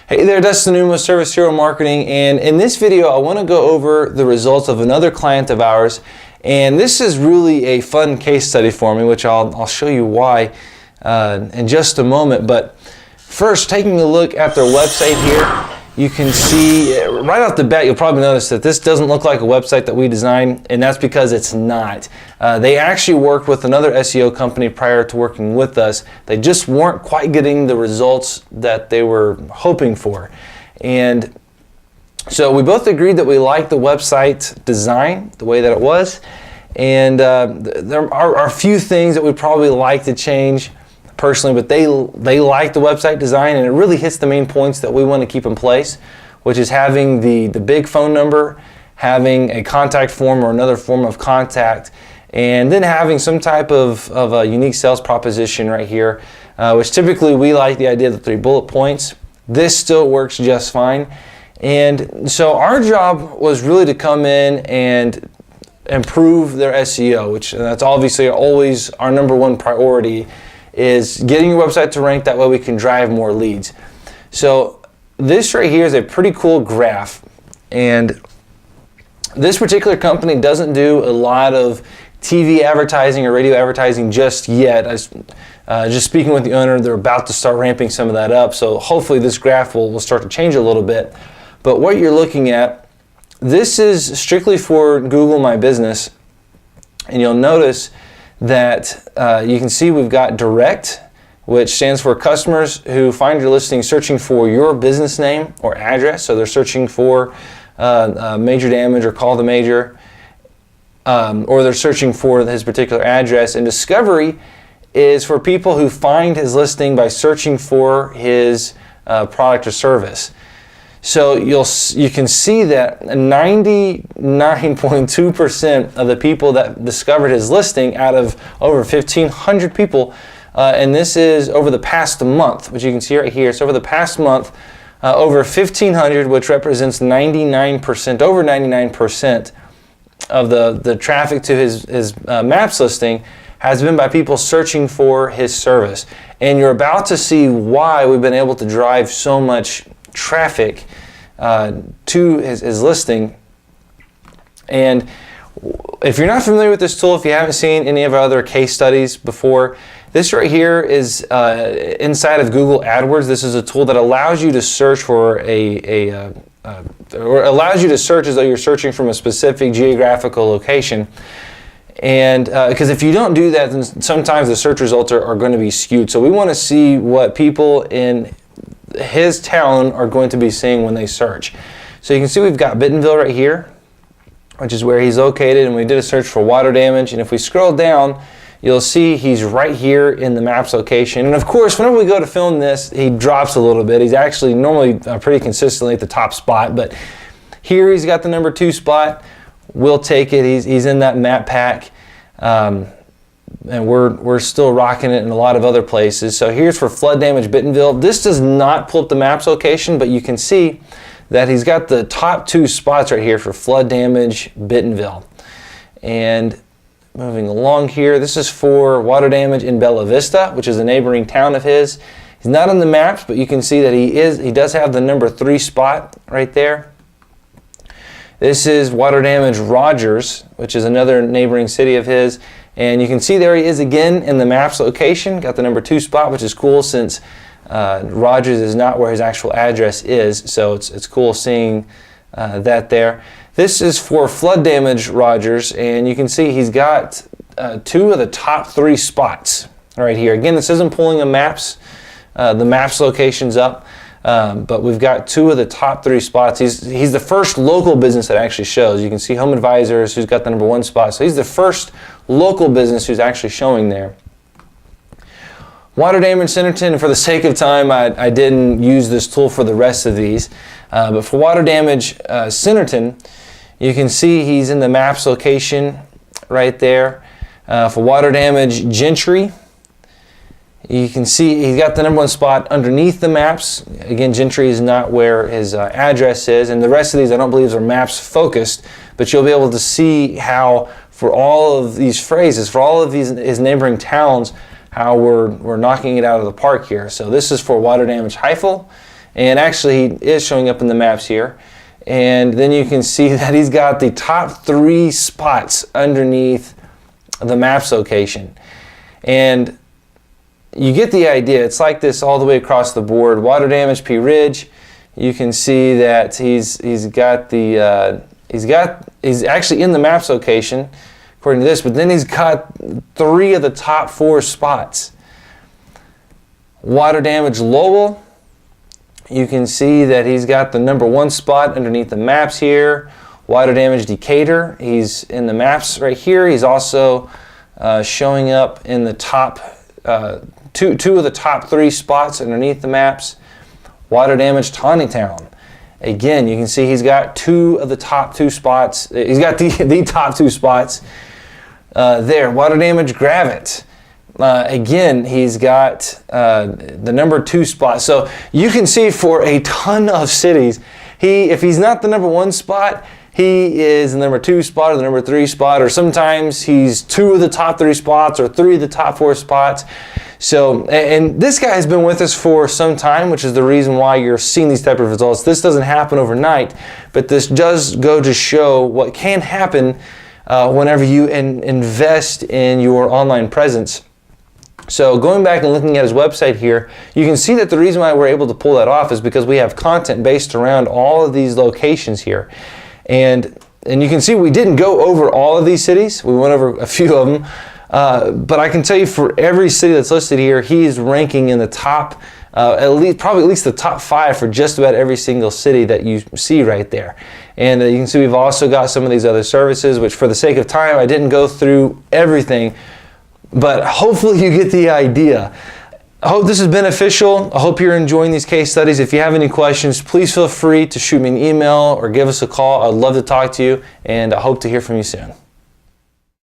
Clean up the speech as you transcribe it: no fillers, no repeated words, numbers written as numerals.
Hey there, Dustin Newman with ServiceHero Marketing, and in this video I want to go over the results of another client of ours, and this is really a fun case study for me, which I'll show you why in just a moment. But first, taking a look at their website here, you can see right off the bat, you'll probably notice that this doesn't look like a website that we designed, and that's because it's not. They actually worked with another SEO company prior to working with us. They just weren't quite getting the results that they were hoping for. And so we both agreed that we liked the website design, the way that it was, and there are a few things that we'd probably like to change personally, but they like the website design, and it really hits the main points that we want to keep in place, which is having the big phone number, having a contact form or another form of contact, and then having some type of a unique sales proposition right here, which typically we like the idea of the 3 bullet points. This still works just fine. And so our job was really to come in and improve their SEO, which that's obviously always our number one priority, is getting your website to rank. That way we can drive more leads. So this right here is a pretty cool graph, and this particular company doesn't do a lot of TV advertising or radio advertising just yet. Just speaking with the owner, they're about to start ramping some of that up, so hopefully this graph will start to change a little bit. But what you're looking at, this is strictly for Google My Business, and you'll notice that you can see we've got direct, which stands for customers who find your listing searching for your business name or address. So they're searching for major damage or call the major, or they're searching for his particular address. And discovery is for people who find his listing by searching for his product or service. So you can see that 99.2% of the people that discovered his listing out of over 1,500 people, and this is over the past month, which you can see right here. So over the past month, over 1,500, which represents 99%, over 99% of the traffic to his Maps listing has been by people searching for his service. And you're about to see why we've been able to drive so much traffic to his listing. And if you're not familiar with this tool, if you haven't seen any of our other case studies before, this right here is inside of Google AdWords. This is a tool that allows you to search for or allows you to search as though you're searching from a specific geographical location. And because if you don't do that, then sometimes the search results are going to be skewed. So we want to see what people in his town are going to be seeing when they search. So you can see we've got Bentonville right here, which is where he's located, and we did a search for water damage. And if we scroll down, you'll see he's right here in the Maps location. And of course, whenever we go to film this, he drops a little bit. He's actually normally pretty consistently at the top spot, but here he's got the number 2 spot. We'll take it. He's in that map pack. And we're still rocking it in a lot of other places. So here's for flood damage Bentonville. This does not pull up the Maps location, but you can see that he's got the top 2 spots right here for flood damage Bentonville. And moving along here, this is for water damage in Bella Vista, which is a neighboring town of his. He's not on the maps, but you can see that he does have the number 3 spot right there. This is water damage Rogers, which is another neighboring city of his. And you can see there he is again in the Maps location, got the number 2 spot, which is cool since Rogers is not where his actual address is. So it's cool seeing that there. This is for flood damage Rogers, and you can see he's got 2 of the top 3 spots right here. Again, this isn't pulling the Maps locations up. But we've got 2 of the top 3 spots. He's the first local business that actually shows. You can see Home Advisors, who's got the number 1 spot. So he's the first local business who's actually showing there. Water damage Centerton, for the sake of time, I didn't use this tool for the rest of these. But for water damage Centerton, you can see he's in the Maps location right there. For water damage Gentry, you can see he's got the number 1 spot underneath the Maps. Again, Gentry is not where his address is, and the rest of these I don't believe are Maps focused, but you'll be able to see how for all of these phrases, for all of his neighboring towns, how we're knocking it out of the park here. So this is for water damage Heifel, And actually, he is showing up in the maps here. And then you can see that he's got the top 3 spots underneath the maps location. And you get the idea. It's like this all the way across the board. Water damage, P Ridge. You can see that he's actually in the maps location according to this, but then he's got 3 of the top 4 spots. Water damage, Lowell. You can see that he's got the number 1 spot underneath the maps here. Water damage, Decatur. He's in the maps right here. He's also showing up in the top two of the top 3 spots underneath the maps. Water damage, Taneytown. Again, you can see he's got 2 of the top 2 spots. He's got the top 2 spots there. Water damage, Gravette. Again, he's got the number 2 spot. So you can see for a ton of cities, if he's not the number 1 spot, he is the number 2 spot or the number 3 spot, or sometimes he's 2 of the top 3 spots or 3 of the top 4 spots. So, and this guy has been with us for some time, which is the reason why you're seeing these type of results. This doesn't happen overnight, but this does go to show what can happen whenever you invest in your online presence. So going back and looking at his website here, you can see that the reason why we're able to pull that off is because we have content based around all of these locations here. And you can see we didn't go over all of these cities. We went over a few of them. But I can tell you for every city that's listed here, he's ranking in the top, probably at least the top 5 for just about every single city that you see right there. And you can see we've also got some of these other services, which for the sake of time, I didn't go through everything. But hopefully you get the idea. I hope this is beneficial. I hope you're enjoying these case studies. If you have any questions, please feel free to shoot me an email or give us a call. I'd love to talk to you, and I hope to hear from you soon.